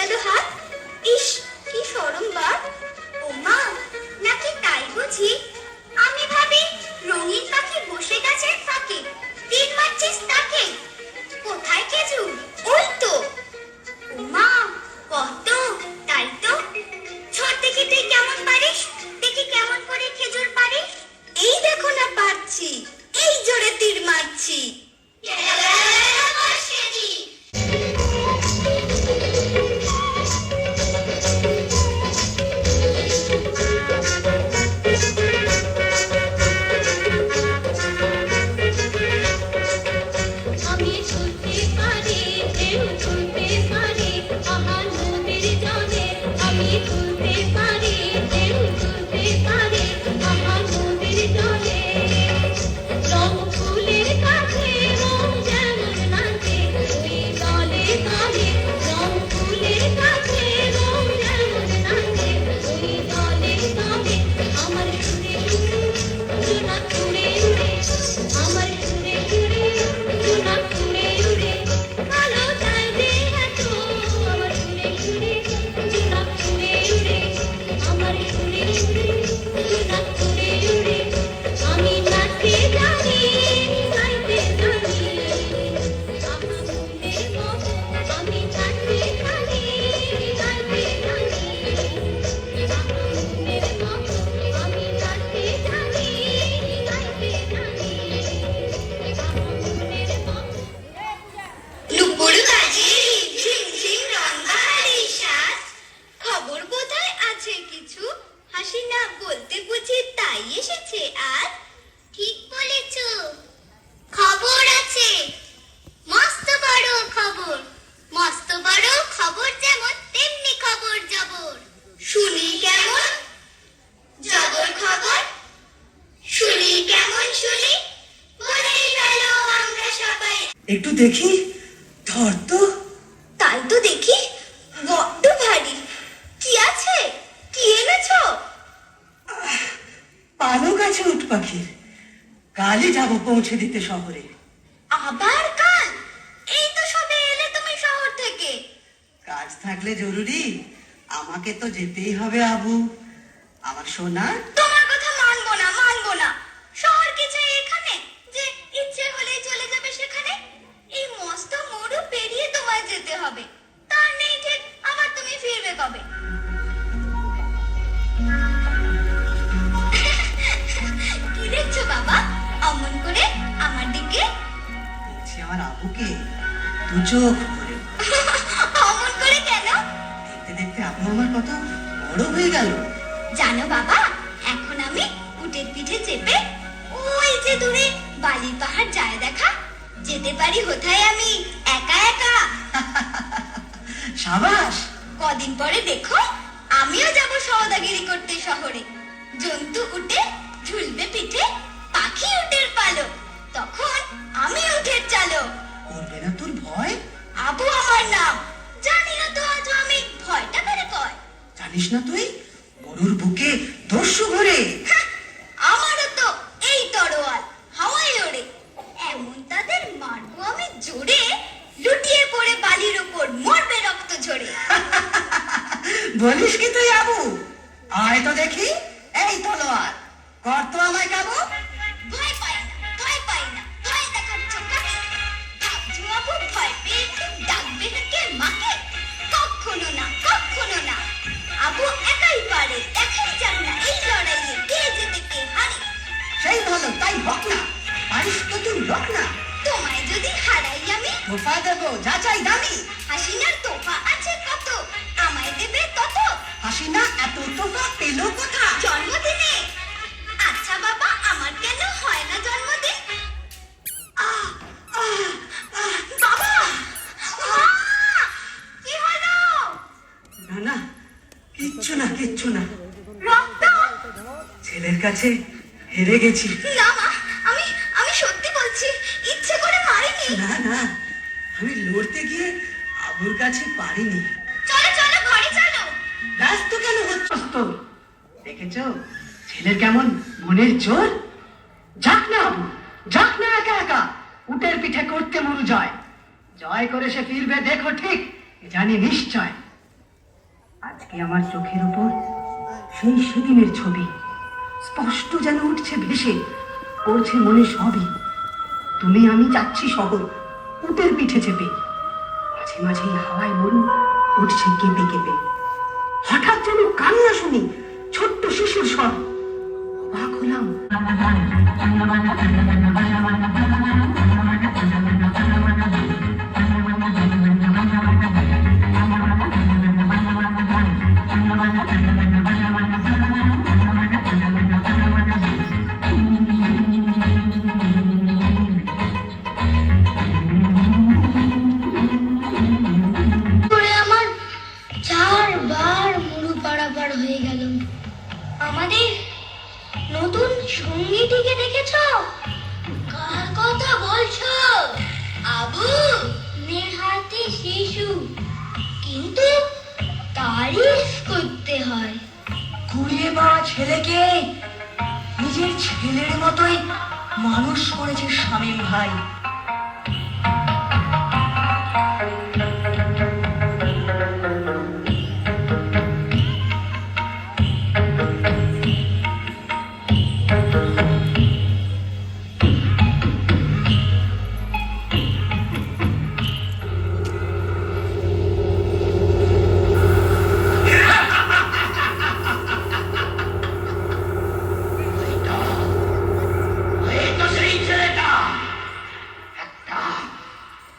গেল হাত। ইস, কি শরম বার। ও মা, নাকি তাই বুঝি? আমি ভাবি রঙিন পাখি বসে গাছের ফাঁকে, তীর মারছিস তাকে। কোথায় খেজুর? ওই তো। ও মা, কত, তাই তো। ছোট দেখি তুই কেমন পারিস, দেখি কেমন করে খেজুর পারিস। এই দেখো না পারছি, এই জোরে তীর মারছি। একটু দেখি, ধর তো। তাই তো দেখি, বড্ড ভারী। কি আছে, কি এনেছো? পালক আছে উট পাখির, কালই যাবো পৌঁছে দিতে শহরে। আবার কাল? এই তো সবে এলে তুমি শহর থেকে। কাজ থাকলে জরুরি, আমাকে তো যেতেই হবে আবু, আমার সোনা। তোমার কথা মানবো না, মানবো না। শহর কি চাই এখানে যে ইচ্ছে হলেই চলে যাবে সেখানে? এই মস্ত মরু পেরিয়ে তোমায় যেতে হবে, তার নেই ঠিক আবার তুমি ফিরবে কবে? কি দেখছো বাবা অমন করে আমার দিকে? দেখছি আমার আবুকে দু চোখ ভরে। অমন করে কেন? দেখতে দেখতে আবু আমার কত বড় হয়ে গেল। জানো বাবা, এখন আমি উটের পিঠে চেপে ওই যে দূরে বালির পাহাড় যায় দেখা, যেতে পারি কোথায় আমি একা একা। সাবাস। কদিন পরে দেখো আমিও যাব সওদাগিরি করতে শহরে। জন্তু উঠে, ঝুলবে পিঠে, পাখি উটের পালক, তখন আমি উঠের চালক। করবে না তোর ভয়? আবু আমার নাম, জানি না তো আজ আমি ভয়টা করে কয়। জানিস না তুই গরুর বুকে দস্যু ঘরে? আমারও তো এই তরোয়াল, হাওয়ায় ওড়ে। এমন তাদের মারবো আমি জোরে, লুটিয়ে পড়ে বালির উপর মরবে রক্ত ঝরে। বলিস কি তুই আবু? আয় তো দেখি এই তলোয়ার, কর তো আমায় কাবু। ভয় পাই না, ভয় পাই না, ভয় দেখাচ্ছ কাকে? ভাবছো আবু ভয় পেয়ে ঠিক ডাকবে নাকি মাকে? কখনো না, কখনো না। আবু একাই পারে, একাই জান না এই লড়াইয়ে কে যেতে কে হারে। সেই ভালো, তাই হোক না, পারিস তো তুই লোক না। তোমায় যদি হারাই আমি, তোফা দেবো যা চাই দামি। হাসিনার তোফা আছে কত, আমায় দেবে তত। হাসিনা এত তোফা পেল কোথা? জন্মদিনে। আচ্ছা বাবা, আমার কেন হয় না জন্মদিন? আহ, আহ, আহ, বাবা, মা, কি হলো? না না, কিচ্ছু না, কিচ্ছু না। রক্ত? ছেলের কাছে হেরে গেছি। না মা, আমি আমি সত্যি বলছি, ইচ্ছে করে মারিনি। না না, আমি লড়তে গিয়ে আবুর কাছে পারিনি। চলো চলো, ঘরে চলো। ব্যস্ত কেন হচ্ছস তো? দেখেছ ছেলের কেমন মনের জোর? যাক না আবু, যাক না একা একা, উটের পিঠে করতে মরু জয়। জয় করে সে ফিরবে দেখো ঠিক, জানি নিশ্চয়। আজকে আমার চোখের উপর সেই সেদিনের ছবি স্পষ্ট যেন উঠছে ভেসে, পড়ছে মনে সবই। তুমি আমি যাচ্ছি শহর, উটের পিঠে চেপে। মাঝে মাঝে হাওয়ায় মন উঠছে কেঁপে কেঁপে। হঠাৎ যেন কান্না শুনি, ছোট্ট শিশুর স্বর। অবাক হলাম। করে আমার 4 বার মুড়ু পারাপার হয়ে গেল। আমাদের নতুন সঙ্গীটিকে দেখেছো? কার কথা বলছো? আবু নেহাতি শিশু, কিন্তু তারিফ করতে হয়। কুড়িয়ে পাওয়া ছেলেকে নিজের ছেলের মতোই মানুষ করেছে শামীম ভাই।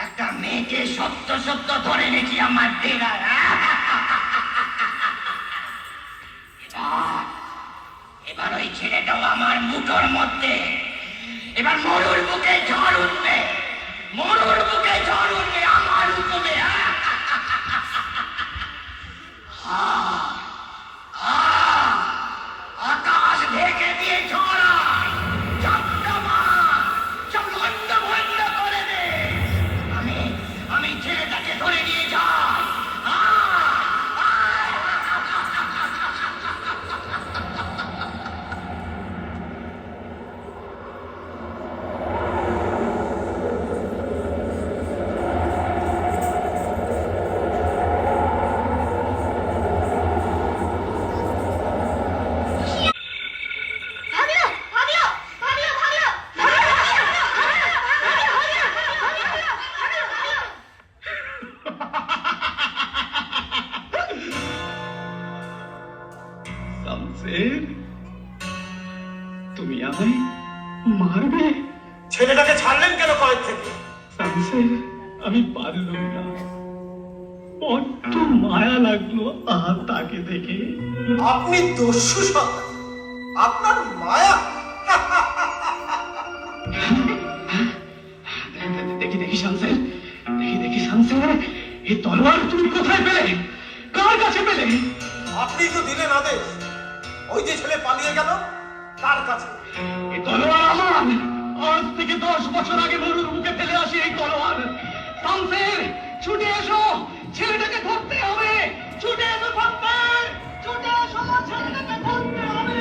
একটা মেয়েকে সত্য সত্য ধরে নাকি আমার ডেরায়। এবার ওই ছেলেটাও আমার মুঠোর মধ্যে। এবার মরুর বুকে ঝড় উঠবে, মরুর বুকে ঝড় উঠবে আমার হুকুমে। আকাশ ঢেকে দিয়ে ঝড় আয়, চাপটা মার, সব বন্ধ বন্ধ করে দে। আমি ছেলেটাকে ধরে নিয়ে যাই। ভাগলো ভাগলো ভাগলো ভাগলো শামসের, তুমি আমায় মারবে? ছেলেটাকে ছাড়লেন কেন কলেজ থেকে? শামসের, আমি পারলাম না, বড্ড মায়া লাগলো তাকে দেখে। আপনি দস্যু সন্তান, আপনার মায়া। দেখি দেখি শামসের, দেখি শামসের, এই তলোয়ার তুমি কোথায় পেলে? কার কাছে পেলে? আপনি তো দিলেন আদেশ। ওই যে ছেলে পালিয়ে গেল তার কাছে। এই তলোয়ার আমার। আজ থেকে 10 বছর আগে মরুর বুকে ফেলে আসি এই তলোয়ার। শামসের, ছুটে এসো, ছেলেটাকে ধরতে হবে। ছুটে এসো শামসের, ছুটে এসো, ছেলেটাকে ধরতে হবে।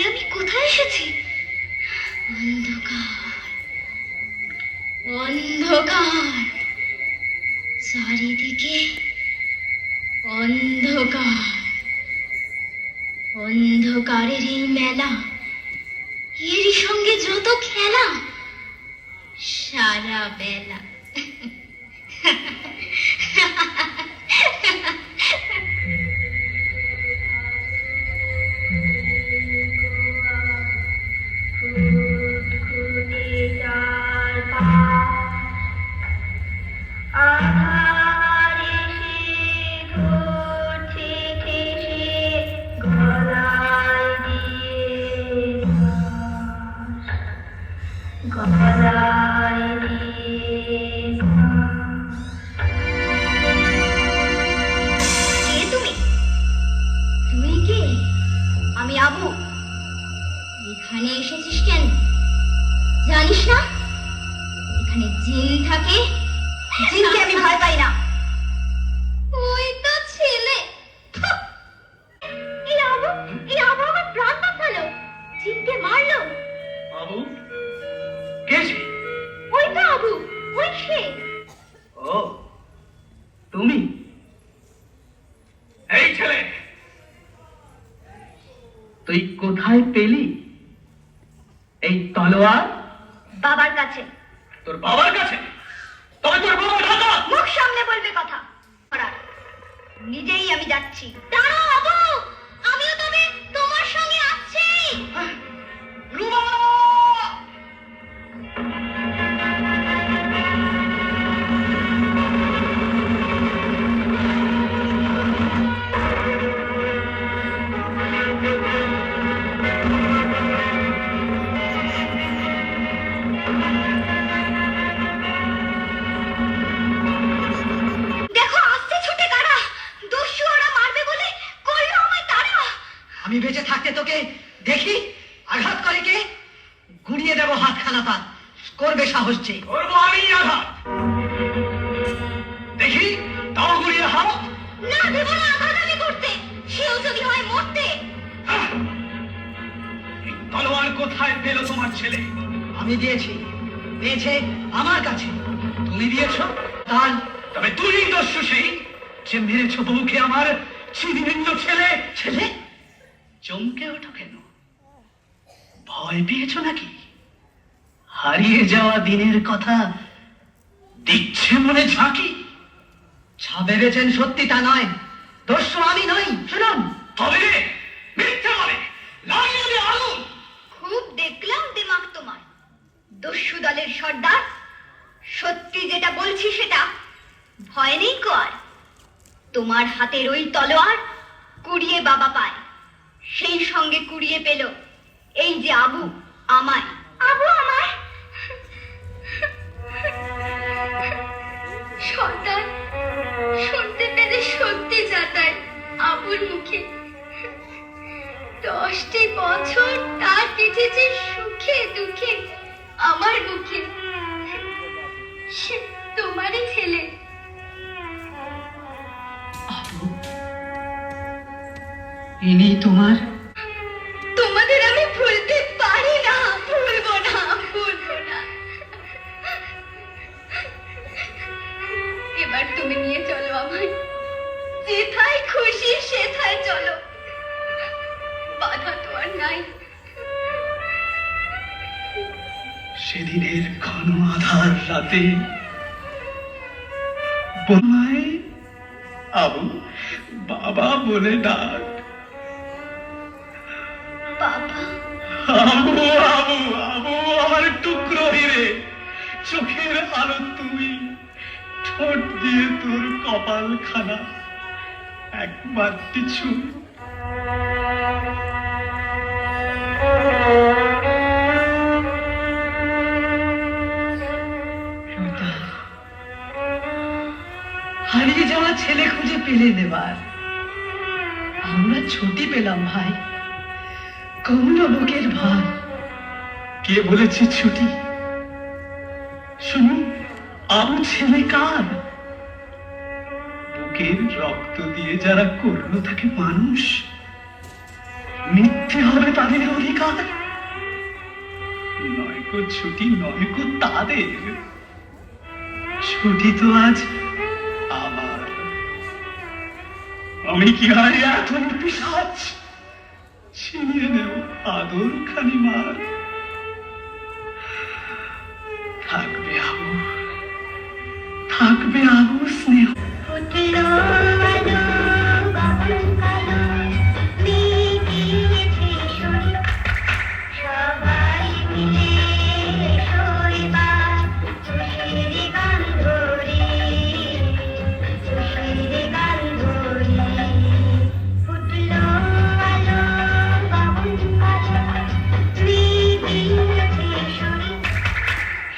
আমি কোথায় এসেছি? অন্ধকার, অন্ধকার, চারিদিকে অন্ধকার। অন্ধকারের এই মেলা, এরই সঙ্গে যত খেলা, সারা বেলা। গলায় দিয়ে জিনকে আমি ভয় পাই না। ওই তো ছেলে। এই আবু আমার প্রাণ বাঁচালো, জিনকে মারলো। আবু কে সে? ওই তো আবু, ওই সে। ও তুমি? এই ছেলে, তুই কোথায় পেলি এই তলোয়ার? বাবার কাছে। তোর বাবার কাছে? তবে তোর বাবা ঢাকা। মুখ সামনে বলবে কথা। নিজেই আমি যাচ্ছি। দাঁড়াও আবু, আমিও তবে তোমার সঙ্গে আসছি। রুমা! দেখো আসছে ছুটে কারা। দস্যু ওরা মারবে বলে করলো আমায় তারা। আমি বেঁচে থাকতে তোকে দেখি আঘাত করে কে? গুড়িয়ে দেবো হাতখানা তার, করবে সাহস যে। করবো আমি আঘাত। দেখি তাও গুড়িয়ে হাত। না দেব না আঘাত আমি করতে, সেও যদি হয় মরতে। এই তলোয়ার কোথায় পেল তোমার ছেলে? আমি দিয়েছি, পেয়েছে আমার কাছে। তুমি দিয়েছো তার? তবে তুমি দস্যু সেই যে মেরেছ বউকে আমার চিনিবিন্ন ছেলে। ছেলে? চমকে ওঠো কেন? ভয় পেয়েছ নাকি? হারিয়ে যাওয়া দিনের কথা দিচ্ছে মনে ঝাঁকি? যা ভেবেছেন সত্যি তা নয়, দস্যু আমি নই। শুনুন, তবে রে, মিথ্যে বলে লাগিয়ে দে আগুন। খুব দেখলাম দিমাগ তোমার, দস্যু দলের সর্দার। সত্যি যেটা বলছি সেটা, ভয় নেই কর। তোমার হাতের ওই তলোয়ার কুড়িয়ে বাবা পায়, সেই সঙ্গে কুড়িয়ে পেল এই যে আবু আমায়। আবু আমায়? সর্দার, শুনতে পেলে সত্যি জাতায় আবুর মুখে। 10টি বছর তার কেটেছে সুখে দুঃখে আমার মুখে। সে তোমারই ছেলে। ইনি তোমার? তোমাদের আমি ভুলতে পারি না, ভুলবো না, ভুলবো না। এবার তুমি নিয়ে চলো আমায়, যেথায় খুশি সেথায় চলো, বাধা তো আর নাই। সেদিনের ঘন আধার রাতে বলমায় আবু বাবা বলে ডাক। বাবা, আবু আবু আবু আমার টুকরো হিরে, চোখের আলো তুই, ঠোঁট দিয়ে তোর কপাল খানা একবার পিছু। হারিয়ে যাওয়া ছেলে খুঁজে পেলে দেবার আমরা ছুটি পেলাম ভাই, কমলো বুকের ভার। কে বলেছে ছুটি? শুনুন, আবু ছেলে কার? বুকের রক্ত দিয়ে যারা করলো তাকে মানুষ, মিথ্যে হবে তাদের অধিকার? নয়কো ছুটি, নয়কো তাদের, ছুটি তো আজ আমার। আমি কি আর এত পিশাচ ছিনিয়ে নেব আদর খানি মার? থাকবে আবু, থাকবে আবু স্নেহ।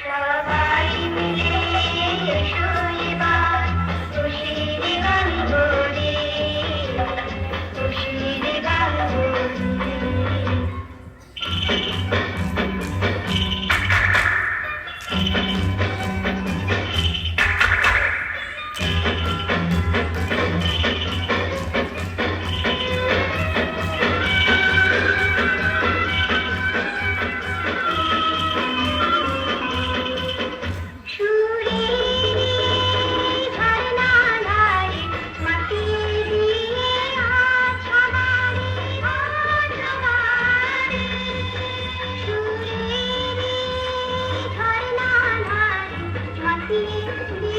সবাই মিলে শৈবাল, খুশির গান তুমি